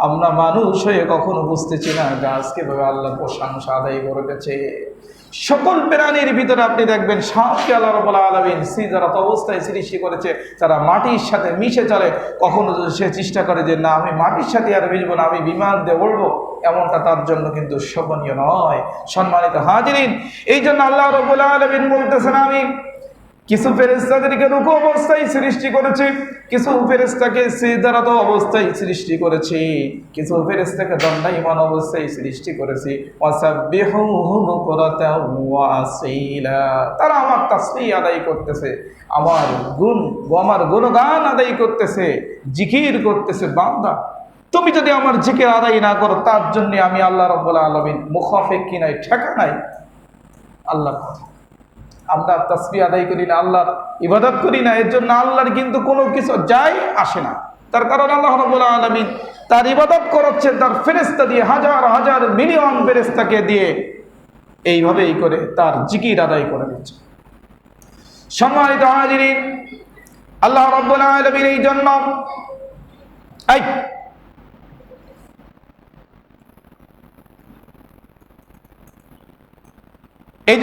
আমরা মানুষ হয়ে কখনো বুঝতেছি না গাছ কিভাবে আল্লাহর প্রশংসা আদায় করতেছে। সকল প্রাণীর ভিতরে আপনি দেখবেন সাপকে আল্লাহ রাব্বুল আলামিন সিজদারত অবস্থায় সৃষ্টি করেছে, যারা মাটির সাথে মিশে চলে। কখনো যদি সে চেষ্টা করে যে না আমি মাটির সাথে আর মিশবো না, আমি বিমান দিয়ে উড়বো, এমনটা তার জন্য কিন্তু শোভনীয় নয়। সম্মানিত হাজিরিন, এই জন্য আল্লাহ রাব্বুল আলামিন বলতেছেন আমি কিছু ফেরেশতাদেরকে রুকু অবস্থায় সৃষ্টি করেছি, কিছু ফেরেশতাকে সিজদারত অবস্থায় সৃষ্টি করেছি, কিছু ফেরেশতাকে দণ্ডায়মান অবস্থায় সৃষ্টি করেছি। ওয়াসাব্বিহুহু বুকরাতাও ওয়া আসীলা, তারা আমার তাসবিহ আদায় করতেছে, আমার গুণগান আদায় করতেছে, জিকির করতেছে। বান্দা তুমি যদি আমার জিকির আদায় না করো, তার জন্য আমি আল্লাহ রাব্বুল আলামিন মুখাফেক্ষী নাই, ঠেকা নাই। আল্লাহর কথা, আমরা তাসবিহ আদায় করি না, আল্লাহর ইবাদত করি না, এর জন্য আল্লাহর কিন্তু কোনো কিছু যায় আসে না। তার কারণ আল্লাহ রাব্বুল আলামিন তার ইবাদত করাচ্ছেন তার ফেরেশতা দিয়ে, হাজার হাজার মিলিয়ন ফেরেশতাকে দিয়ে এইভাবেই করে তার জিকির আদায় করে দিচ্ছে। সম্মানিত হাজিরিন, আল্লাহ রাব্বুল আলামিন এই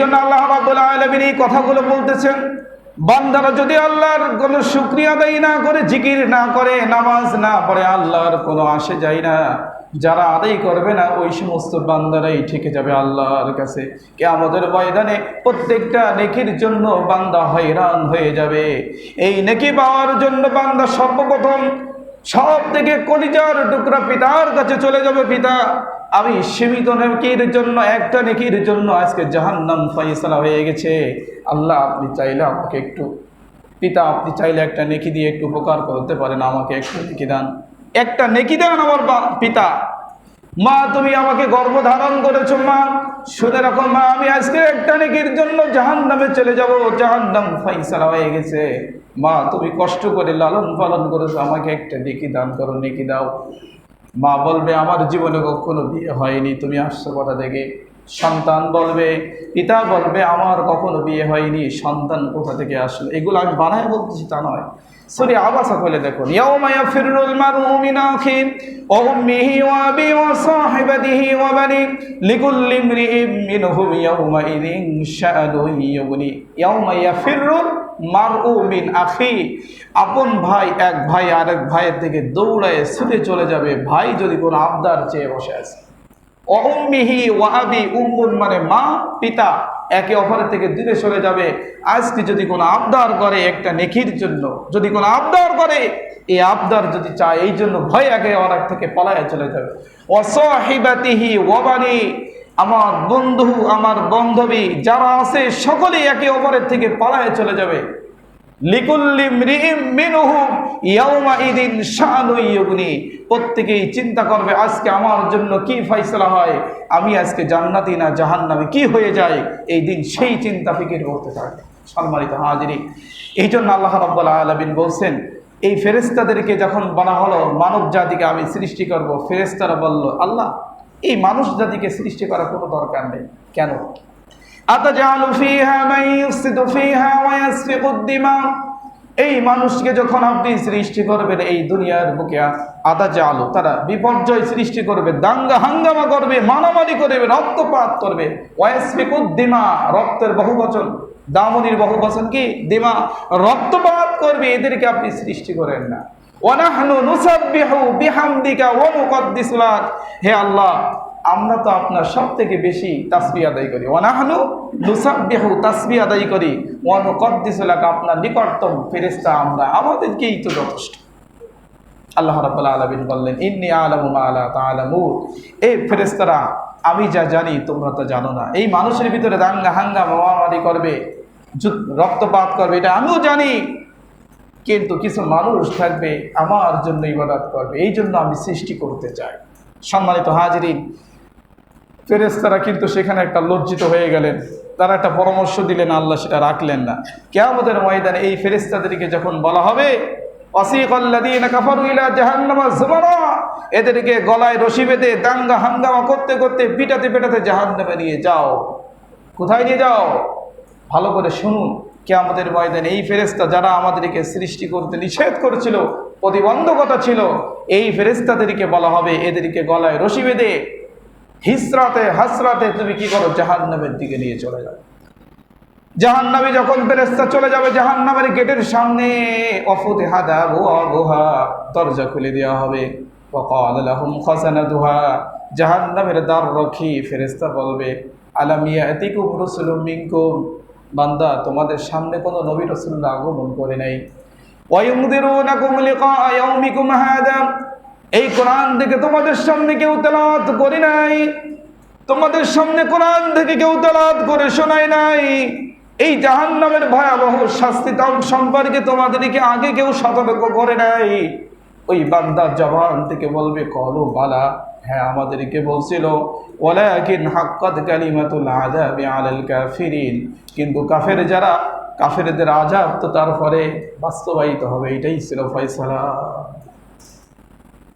জন্য আল্লাহ রাব্বুল আলামিন এই কথাগুলো বলতেছেন। বান্দারা যদি আল্লাহর কোনো শুকরিয়া আদায় না করে, জিকির না করে, নামাজ না পড়ে, আল্লাহর কোনো আসে যায় না। যারা আদায় করবে না ওই সমস্ত বান্দারাই ঠেকে যাবে আল্লাহর কাছে। কিয়ামতের ময়দানে প্রত্যেকটা নেকির জন্য বান্দা হয়রান হয়ে যাবে। এই নেকি পাওয়ার জন্য বান্দা সর্বপ্রথম সব থেকে কলিজার টুকরা পিতার কাছে চলে যাবে। পিতা, আমি সীমিত নেকির জন্য, একটা নেকির জন্য আজকে জাহান্নাম ফয়সালা হয়ে গেছে। আল্লাহ আপনি চাইলে আমাকে একটু, পিতা আপনি চাইলে একটা নেকি দিয়ে একটু উপকার করতে পারেন, আমাকে একটু নেকি দান, একটা নেকি দেন আমার পিতা। মা তুমি আমাকে গর্ভধারণ করেছো, মা শুনে রাখো মা, আমি আজকে একটা নেকির জন্য জাহান্নামে চলে যাব, জাহান্নাম ফয়সালা হয়ে গেছে। মা তুমি কষ্ট করে লালন পালন করেছো, আমাকে একটা নেকি দান করো, নেকি দাও। মা বলবে আমার জীবনে কখনো বিয়ে হয়নি, তুমি আসছো কথা থেকে। সন্তান বলবে, পিতা বলবে আমার কখনো বিয়ে হয়নি, সন্তান কোথা থেকে আসলো। এগুলো আমি বানায় বলতেছি তা নয়। সূরা আবাসা বলে দেখুন, ইয়াউমা ইয়াফিরুল মারউ মিন আখিহি ওয়া উম্মিহি ওয়া আবিহি ওয়া সাহিবাতিহি ওয়া বানিহি লিকুল্লি ইমরিইন মিনহুম ইয়াউমা ইযিন শাআনুন ইউগনি। ইয়াউমা ইয়াফিরুল মারউ মিন আখিহি, আপন ভাই এক ভাই আরেক ভাইয়ের থেকে দৌড়ায় ছুটে চলে যাবে। ভাই যদি কোনো আবদার চেয়ে বসে আছে, ওয়া উম্মিহি ওয়া আবি, উম্মুন মানে মা, পিতা একে অপরের থেকে দূরে সরে যাবে। আজকে যদি কোনো আবদার করে একটা নেকির জন্য, যদি কোনো আবদার করে, এই আবদার যদি চায় এই জন্য ভয় একে অপর থেকে পালায় চলে যাবে। ওয়া সাহিবাতিহি ওয়া বানি, আমার বন্ধু আমার বান্ধবী যারা আছে সকলেই একে অপরের থেকে পালায় চলে যাবে। লিকুল্লি ইমরিইন মিনহুম ইয়াউমা ইযিন শাআনুন ইউগনি, প্রত্যেকেই চিন্তা করবে আজকে আমার জন্য কি ফয়সালা হয়, আমি আজকে জান্নাতি না জাহান্নামী, কি হয়ে যায় এই দিন, সেই চিন্তা ফিকির করতে থাকে। সম্মানিত হাজিরিন, এই জন্য আল্লাহ রাব্বুল আলামিন বলছেন, এই ফেরেশতাদেরকে যখন বলা হলো মানব জাতিকে আমি সৃষ্টি করব, ফেরেশতারা বলল আল্লাহ এই মানুষ জাতিকে সৃষ্টি করার কোনো দরকার নেই। কেন? আতাজালু ফিহা মান ইফসিদু ফিহা ওয়া ইয়াসফিকুদ দিমা, এই মানুষকে যখন আপনি সৃষ্টি করবেন এই দুনিয়ার বুকে, আতাজালু তারা বিপর্যয় সৃষ্টি করবে, দাঙ্গা হাঙ্গামা করবে, মারামারি করবে, রক্তপাত করবে। ওয়া ইয়াসফিকুদ দিমা, রক্তের বহুবচন, দামনির বহুবচন কি? দিমা, রক্তপাত করবে, এদেরকে আপনি সৃষ্টি করেন না। ওয়া নাহনু নুসাব্বিহু বিহামদিকা ওয়া নুকদ্দিসু লাক, হে আল্লাহ আমরা তো আপনার সব থেকে বেশি তাসবিহ আদায় করি। ওয়া নাহনু নুসাব্বিহু, তাসবিহ আদায় করি, ওয়া নুকদ্দিসু লাক, আপনার নিকটতম ফেরেশতা আমরা, আমাদেরকেই তো যথেষ্ট। আল্লাহ রাব্বুল আলামিন বললেন, ইন্নী আ'লামু মা লা তা'লামুন, এই ফেরেশতারা আমি যা জানি তোমরা তো জানো না। এই মানুষের ভিতরে দাঙ্গা হাঙ্গামা মারামারি করবে, রক্তপাত করবে, এটা আমিও জানি, কিন্তু কিছু মানুষ থাকবে আমার জন্য ইবাদত করবে, এই জন্য আমি সৃষ্টি করতে চাই। সম্মানিত হাজিরিন, ফেরেশতারা কিন্তু সেখানে একটা লজ্জিত হয়ে গেলেন, তারা একটা পরামর্শ দিলেন, আল্লাহ সেটা রাখলেন না। কিয়ামতের ময়দানে এই ফেরেশতাদেরকে যখন বলা হবে ওয়াসিকাল্লাযীনা কাফারু ইলা জাহান্নামা যুমারা, এদেরকে গলায় রশি বেঁধে দাঙ্গা হাঙ্গামা করতে করতে পিটাতে পিটাতে জাহান্নামে নিয়ে যাও। কোথায় নিয়ে যাও? ভালো করে শুনুন, কিয়ামতের ময়দানে এই ফেরেশতা যারা আমাদেরকে সৃষ্টি করতে নিষেধ করেছিল, প্রতিবন্ধকতা ছিল, এই ফেরেশতাদেরকে বলা হবে এদেরকে গলায় রশি বেঁধে হিসরাতে হাসরাতে তুমি কি করো? জাহান্নামের দিকে নিয়ে চলে যাও। জাহান্নামে যখন ফেরেশতা চলে যাবে জাহান্নামের গেটের সামনে, অফুতিহাত আবওয়াবুহা, দরজা খুলে দেওয়া হবে। ওয়াকাল লাহুম খাযানাতুহা, জাহান্নামের দ্বাররক্ষী ফেরেশতা বলবে, আলাম ইয়াতিকুম রাসূলুম মিনকুম, বান্দা তোমাদের সামনে কোনো নবী রাসূল আগমন করে নাই। ওয়ায়ুনযিরুনাকুম লিকা ইয়াউমিকুম হাযা, এই কোরআন থেকে তোমাদের সামনে কেউ তেলাওয়াত করে নাই, তোমাদের সামনে কোরআন থেকে কেউ তেলাওয়াত করে শোনায় নাই। এই জাহান্নামের ভয়াবহ শাস্তি সম্পর্কে তোমাদেরকে আগে কেউ সতর্ক করে নাই। ওই বান্দার জবান থেকে বলবে কলু বালা, হ্যাঁ আমাদেরকে বলছিল, ওয়ালাকিন হাক্কাত কালিমাতুল আযাবি আলাল কাফিরিন, কিন্তু কাফের যারা, কাফেরদের আযাব তো তারপরে বাস্তবায়িত হবে, এটাই ছিল ফয়সালা।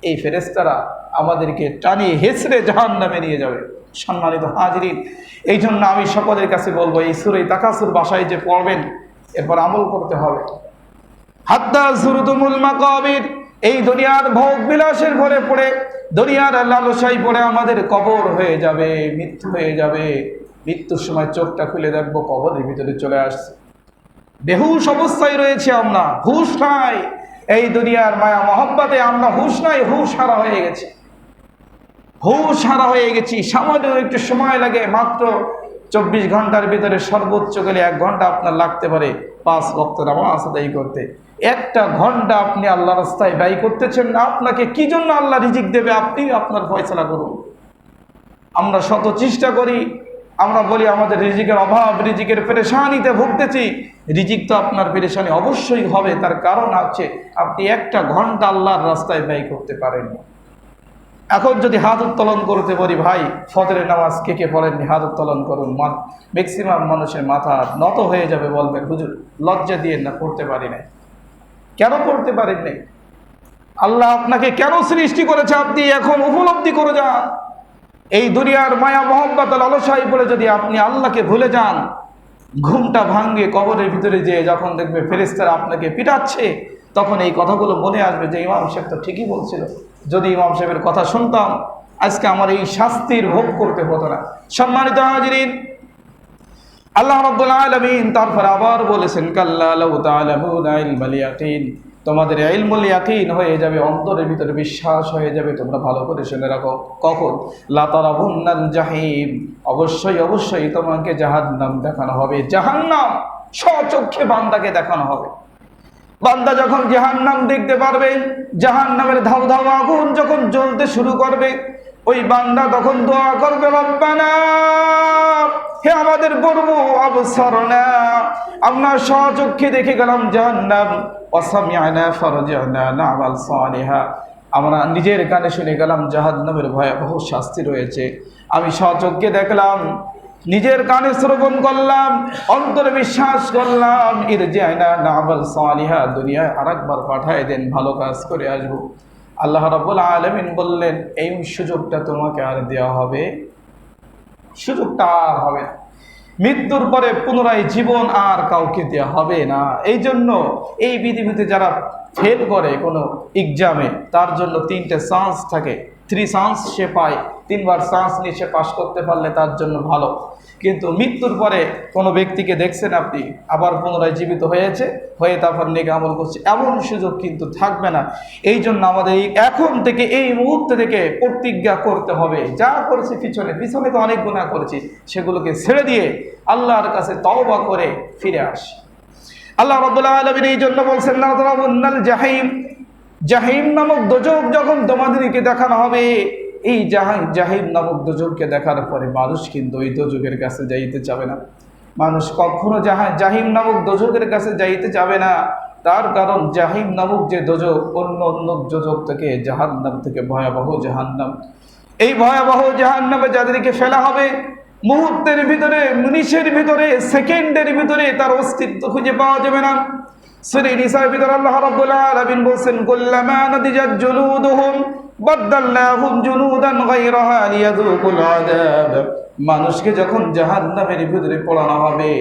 এই ফেরেশতারা আমাদেরকে টানিয়ে হেঁচড়ে জাহান্নামে নিয়ে যাবে। সম্মানিত হাজিরিন, এই জন্য আমি সকলের কাছে বলবো এই সূরা তাকাসুর বাসায় যে পড়বেন এরপর আমল করতে হবে। হাত্তা যুরতুমুল মাকাবির, এই দুনিয়ার ভোগ বিলাসের ঘরে পড়ে, দুনিয়ার লালসায় পড়ে আমাদের কবর হয়ে যাবে, মৃত্যু হয়ে যাবে। মৃত্যুর সময় চোখটা খুলে দেখবো কবরের ভিতরে চলে আসছে, বেহুশ অবস্থায় রয়েছে আমরা, হুশ নাই। এই দুনিয়ার মায়া মহব্বতে আমরা হুশ নাই, হুশ হারা হয়ে গেছি, হুশ হারা হয়ে গেছি। সামান্য একটু সময় লাগে, মাত্র 24 ঘন্টার ভিতরে সর্বোচ্চ গেলে 1 ঘন্টা আপনার লাগতে পারে 5 ওয়াক্ত নামাজ আদায় করতে। 1টা ঘন্টা আপনি আল্লাহ রাস্তায় ব্যয় করতেছেন না, আপনাকে কি জন্য আল্লাহ রিজিক দেবে আপনি আপনার ফয়সালা করুন। আমরা শত চেষ্টা করি, আমরা বলি আমাদের রিজিকের অভাব, রিজিকের পেরেশানিতে ভুগতেছি। রিজিক তো আপনার পেরেশানি অবশ্যই হবে, তার কারণ আছে আপনি 1টা ঘন্টা আল্লাহর রাস্তায় ব্যয় করতে পারেন না। এখন যদি হাত উত্তোলন করতে বলি, ভাই ফজরের নামাজ কে কে পড়েননি হাত উত্তোলন করুন, ম্যাক্সিমাম মানুষের মাথা নত হয়ে যাবে, বলবেন হুজুর লজ্জা দিয়ে না, পড়তে পারি না। কেন পড়তে পারেন নাই? আল্লাহ আপনাকে কেন সৃষ্টি করেছে আপনি এখন উপলব্ধি করে যান। এই দুনিয়ার মায়া মহব্বত লালসায় পড়ে যদি আপনি আল্লাহকে ভুলে যান, ঘুমটা ভাঙ্গে কবরের ভিতরে যে যখন দেখবে ফেরেশতারা আপনাকে পিটাচ্ছে, তখন এই কথাগুলো মনে আসবে যে ইমাম সাহেব তো ঠিকই বলছিল, যদি ইমাম সাহেবের কথা শুনতাম আজকে আমার এই শাস্তির ভোগ করতে হতো না। সম্মানিত হাজিরিন, আল্লাহ রাব্বুল আলামিন তারপর আবার বলেছেন, কাল্লা লাউ তা'লামুনা ইলমাল ইয়াকিন, তোমাদের ইলমুল ইয়াকিন হয়ে যাবে, অন্তরের ভিতরে বিশ্বাস হয়ে যাবে। তোমরা ভালো করে শুনে রাখো, কখন? লা তারাবুন্নাল জাহিম, অবশ্যই অবশ্যই তোমাকে জাহান্নাম দেখানো হবে। জাহান্নাম স্বচক্ষে বান্দাকে দেখানো হবে। বান্দা যখন জাহান্নাম দেখতে পারবে, জাহান্নামের ধাউ ধাউ আগুন যখন জ্বলতে শুরু করবে, ওই বান্দা তখন দোয়া করবে, রব্বানা, হে আমাদের প্রভু, আবসারনা, আমরা স্বচক্ষে দেখে গেলাম জাহান্নাম, ওয়াসামি'না ফারজি'না না'মাল সালিহা, আমরা নিজের কানে শুনে গেলাম জাহান্নামের ভয়াবহ শাস্তি রয়েছে। আমি স্বচক্ষে দেখলাম, নিজের কানে শ্রবণ করলাম, অন্তরে বিশ্বাস করলাম, ইরজি'না না'মাল সালিহা, দুনিয়ায় আরেকবার পাঠায় দেন, ভালো কাজ করে আসবো। আল্লাহ রাব্বুল আলামিন বললেন, এই সুযোগটা তোমাকে আর দেওয়া হবে, সুযোগটা আর হবে না। মৃত্যুর পরে পুনরায় জীবন আর কাউকে দেওয়া হবে না। এই জন্য এই পৃথিবীতে যারা ফেল করে কোনো এক্সামে, তার জন্য 3টে চান্স থাকে, 3 চান্স সে পায়, 3বার চান্স নিয়ে সে পাশ করতে পারলে তার জন্য ভালো। কিন্তু মৃত্যুর পরে কোনো ব্যক্তিকে দেখছেন আপনি আবার পুনরায় জীবিত হয়েছে, হয়ে তারপর নেক আমল করছে, এমন সুযোগ কিন্তু থাকবে না। এই জন্য আমাদের এখন থেকে, এই মুহূর্তে থেকে প্রতিজ্ঞা করতে হবে, যা করেছি পিছনে তো অনেক গুনাহ করেছি, সেগুলোকে ছেড়ে দিয়ে আল্লাহর কাছে তওবা করে ফিরে আসি। আল্লাহ রাব্বুল আলামিন এই জন্য বলছেন, লা তারাবুন্নাল জাহিম, জাহিম নামক দোজখ যখন তোমাদেরকে দেখানো হবে, এই জাহিম নামক দোজখকে দেখার পরে মানুষ কিন্তু ওই দোজখের কাছে যাইতে চাবে না। মানুষ কখনো জাহিম নামক দোজখের কাছে যাইতে যাবে না। তার কারণ জাহিম নামক যে দোজখ অন্য অন্য দোজখ থেকে, জাহান্নাম থেকে ভয়াবহ জাহান্নাম। এই ভয়াবহ জাহান্নামে যাদেরকে ফেলা হবে, মুহূর্তের ভিতরে, মিনিটের ভিতরে, সেকেন্ডের ভিতরে তার অস্তিত্ব খুঁজে পাওয়া যাবে না। সূরা নিসার ভিতরে আল্লাহ রাব্বুল আলামিন বলেন কুল্লামা নাদিজাত জুলুদুহুম বাদদালনাহুম জুলুদান গায়রাহা লিয়াযুকুল আযাব। মানুষকে যখন জাহান্নামের ভিতরে পোড়ানো হবে,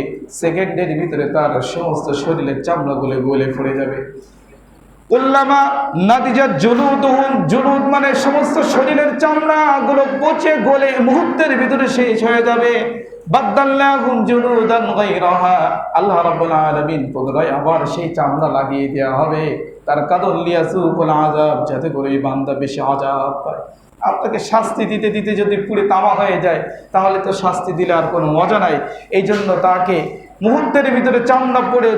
সেকেন্ডের ভিতরে তার সমস্ত শরীরের চামড়াগুলো গলে পড়ে যাবে। কুল্লামা নাদিজাত জুলুদুহুম, জুলুদ মানে সমস্ত শরীরের চামড়াগুলো পচে গলে মুহূর্তের ভিতরে শেষ হয়ে যাবে। বাদদালনাহুম জুলুদান গায়রাহা, আল্লাহ রাব্বুল আলামিন পুনরায় আবার সেই চামড়া লাগিয়ে দেওয়া হবে তার কাদর লিয়াযুকুল আযাব, যাতে করে এই বান্দা বেশি আযাব পায়। আপনাকে শাস্তি দিতে দিতে যদি পুড়ে তামা হয়ে যায়, তাহলে তো শাস্তি দিলে আর কোনো মজা নাই। এই জন্য তাকে মুহূর্তের ভিতরে চামড়া পড়ে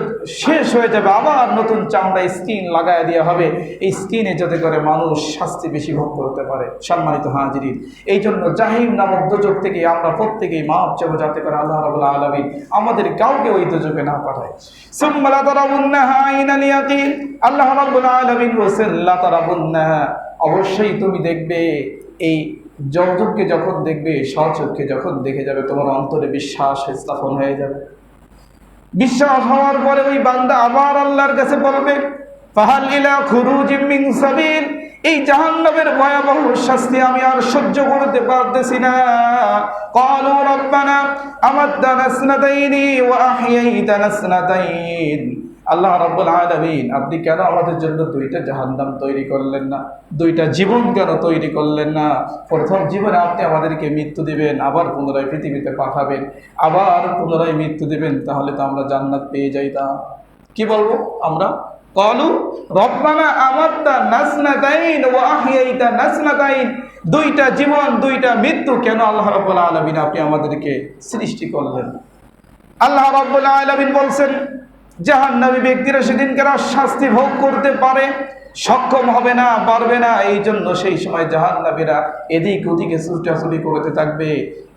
শেষ হয়ে যাবে, আবার নতুন চামড়া স্কিন লাগায় দেওয়া হবে, এই স্কিনে যাতে করে মানুষ শাস্তি বেশি ভোগ করতে পারে। সম্মানিত হাজিরিন, এই জন্য জাহিম নামক দোজক থেকে আমরা প্রত্যেকেই মাপ চাবো, যাতে করে আল্লাহ রাব্বুল আলামিন আমাদের কাউকে ওই দোজকে না পাঠায়। সুম্মা লা তারাবুন্নাহা আইনাল ইয়াকিন, আল্লাহ রাব্বুল আলামিন বলেন লা তারাবুন্নাহা, অবশ্যই তুমি দেখবে। এই যৌতুককে যখন দেখবে, স্বচক্ষে যখন দেখে যাবে, তোমার অন্তরে বিশ্বাস স্থাপন হয়ে যাবে। বিশ্বাস হওয়ার পরে ওই বান্দা আবার আল্লাহর কাছে বলবে ফাহাল ইলা খুরুজিম মিন সাবিল, এই জাহান্নামের ভয়াবহ শাস্তি আমি আর সহ্য করতে পারতেছি না। ক্বালু রাব্বানা আমাদতানা সানাতাইনি ওয়া আহইয়াইতানা সানাতাইন, আল্লাহ রাব্বুল আলামিন আপনি কেন আমাদের জন্য দুইটা জাহান্নাম তৈরি করলেন না, দুইটা জীবন কেন তৈরি করলেন না? প্রথম জীবনে আপনি আমাদেরকে মৃত্যু দিবেন, আবার পুনরায় পৃথিবীতে পাঠাবেন, আবার পুনরায় মৃত্যু দিবেন, তাহলে তো আমরা জান্নাত পেয়ে যাইতাম। কি বলবো আমরা? ক্বালু রব্বানা আমাদতানা সানাতাইন ওয়া আহইয়াইতানা সানাতাইন, দুইটা জীবন দুইটা মৃত্যু কেন আল্লাহ রাব্বুল আলামিন আপনি আমাদেরকে সৃষ্টি করলেন? আল্লাহ রাব্বুল আলামিন বলছেন জাহান্নামী ব্যক্তিরা সেদিনকার শাস্তি ভোগ করতে পারে, সক্ষম হবে না, পারবে না। এই জন্য সেই সময় জাহান্নামীরা এদিক ওদিকে ছুটাছুটি করতে থাকবে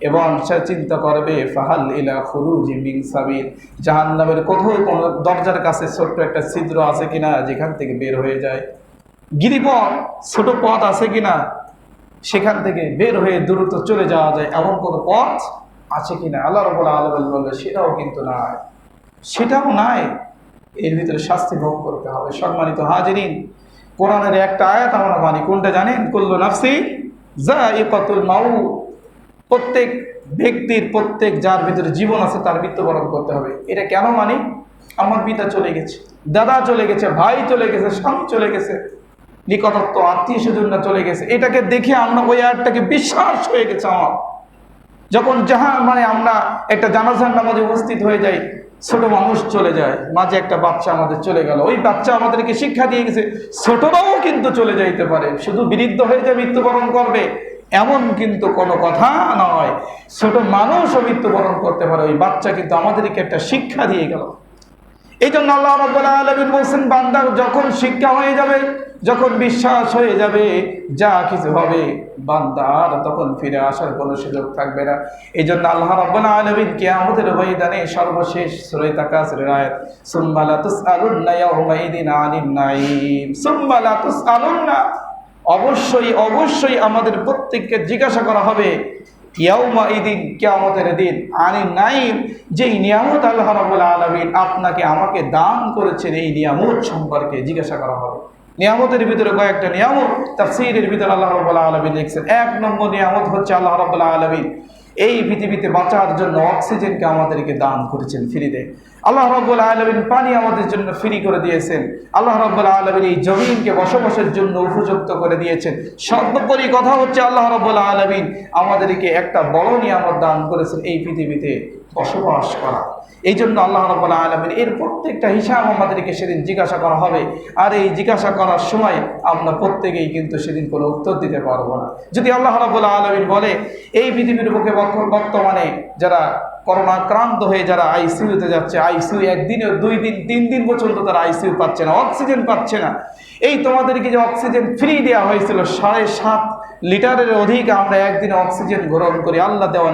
এবং সে চিন্তা করবে ফাহাল ইলা খুরুজিম মিন সাবিল, জাহান্নামের কোথাও কোনো দরজার কাছে ছোট্ট একটা ছিদ্র আছে কিনা যেখান থেকে বের হয়ে যায়, গিরিপথ ছোট পথ আছে কিনা সেখান থেকে বের হয়ে দ্রুত চলে যাওয়া যায়, এমন কোনো পথ আছে কিনা? আল্লাহ রাব্বুল আলামিন বলবে সেটাও কিন্তু নাই, সেটাও নাই। এর ভিতরে শাস্তি ভোগ করতে হবে। সম্মানিত হাজিরিন, কোরআনের একটা আয়াত আমরা মানি, কোনটা জানেন? কুল্লু নাফসি যায়িকাতুল মাউত, প্রত্যেক ব্যক্তির, প্রত্যেক যার ভিতরে জীবন আছে তার মৃত্যুবরণ করতে হবে। এটা কেন মানি? আমার পিতা চলে গেছে, দাদা চলে গেছে, ভাই চলে গেছে, স্বামী চলে গেছে, নিকটত্ব আত্মীয় স্বজনরা চলে গেছে, এটাকে দেখে আমরা ওই আয়াতটাকে বিশ্বাস হয়ে গেছে আমার। যখন আমরা একটা জানাজার নামাজে উপস্থিত হয়ে যাই, ছোট মানুষ চলে যায়, মাঝে একটা বাচ্চা আমাদের চলে গেল, ওই বাচ্চা আমাদেরকে শিক্ষা দিয়ে গেছে ছোটরাও কিন্তু চলে যাইতে পারে, শুধু বিরুদ্ধ হয়ে যায় মৃত্যুবরণ করবে এমন কিন্তু কোনো কথা নয়। ছোট মানুষও মৃত্যুবরণ করতে পারে, ওই বাচ্চা কিন্তু আমাদেরকে একটা শিক্ষা দিয়ে গেল। এই জন্য আল্লাহ রাব্বুল আলামিন বলছেন বান্দার যখন শিক্ষা হয়ে যাবে, যখন বিশ্বাস হয়ে যাবে, যা কিছু হবে বান্দার তখন ফিরে আসার কোনো সুযোগ থাকবে না। এই জন্য আল্লাহ রাব্বুল আলামিন কিয়ামতের ময়দানে সর্বশেষ সূরা তাকাসুরের আয়াত সুম্মা লা তুসআলুন্না ইয়াওমাইদিন আনিন নাঈম, সুম্মা লা তুসআলুন্না, অবশ্যই অবশ্যই আমাদের প্রত্যেককে জিজ্ঞাসা করা হবে ইয়াউমাইদিন, কিয়ামতের দিন, আনিন নাঈম, যেই নিয়ামত আল্লাহ রাব্বুল আলামিন আপনাকে আমাকে দান করেছেন, এই নিয়ামত সম্পর্কে জিজ্ঞাসা করা হবে। নিয়ামতের ভিতরে কয়েকটা নিয়ামত তাফসীরের ভিতরে আল্লাহ রাব্বুল আলামিন লিখছেন। এক নম্বর নিয়ামত হচ্ছে আল্লাহ রাব্বুল আলামিন এই পৃথিবীতে বাঁচার জন্য অক্সিজেনকে আমাদেরকে দান করেছেন ফ্রিতে। আল্লাহ রাব্বুল আলামিন পানি আমাদের জন্য ফ্রি করে দিয়েছেন। আল্লাহ রাব্বুল আলামিন এই জমিনকে বসবাসের জন্য উপযুক্ত করে দিয়েছেন। সর্বোপরি কথা হচ্ছে আল্লাহ রাব্বুল আলামিন আমাদেরকে একটা বড় নিয়ামত দান করেছেন, এই পৃথিবীতে বসবাস করা। এই জন্য আল্লাহ রাব্বুল আলামিন এর প্রত্যেকটা হিসাব আমাদেরকে সেদিন জিজ্ঞাসা করা হবে। আর এই জিজ্ঞাসা করার সময় আমরা প্রত্যেকেই কিন্তু সেদিন কোনো উত্তর দিতে পারবো না। যদি আল্লাহ রাব্বুল আলামিন বলে এই পৃথিবীর বুকে বর্তমানে যারা করোনা আক্রান্ত হয়ে যারা আইসিইউতে যাচ্ছে, আইসিইউ একদিনে 2 দিন 3 দিন পর্যন্ত তারা আইসিইউ পাচ্ছে না, অক্সিজেন পাচ্ছে না, এই তোমাদেরকে যে অক্সিজেন ফ্রি দেওয়া হয়েছিল 7.5 লিটারের অধিক আমরা একদিনে অক্সিজেন গ্রহণ করি, আল্লাহ দেওয়া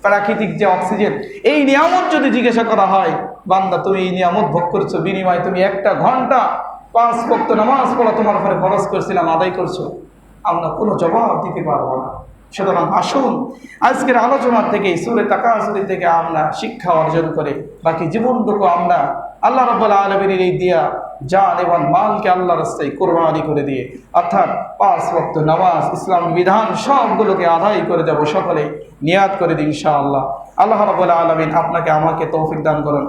প্রাকৃতিক যে অক্সিজেন, এই নিয়ামত যদি জিজ্ঞাসা করা হয় বান্দা তুমি এই নিয়ামত ভোগ করছো, বিনিময়ে তুমি 1 ঘন্টা 5 ওয়াক্ত নামাজ পড়া তোমার উপরে ফরজ করেছিলাম, আদায় করছো, আমরা কোনো জবাব দিতে পারবো না। সুতরাং আসুন আজকের আলোচনা থেকে সূরা তাকাসুর থেকে আমরা শিক্ষা অর্জন করে বাকি জীবনটুকু আমরা আল্লাহ রাব্বুল আলামিনের এই দিয়া জান এবং মালকে আল্লাহ রাস্তায় কোরবানি করে দিয়ে, অর্থাৎ 5 ওয়াক্ত নামাজ, ইসলাম বিধান সবগুলোকে আদায় করে যাব সকলে নিয়াত করে দিই ইনশাআল্লাহ। আল্লাহ রাব্বুল আলামিন আপনাকে আমাকে তৌফিক দান করুন।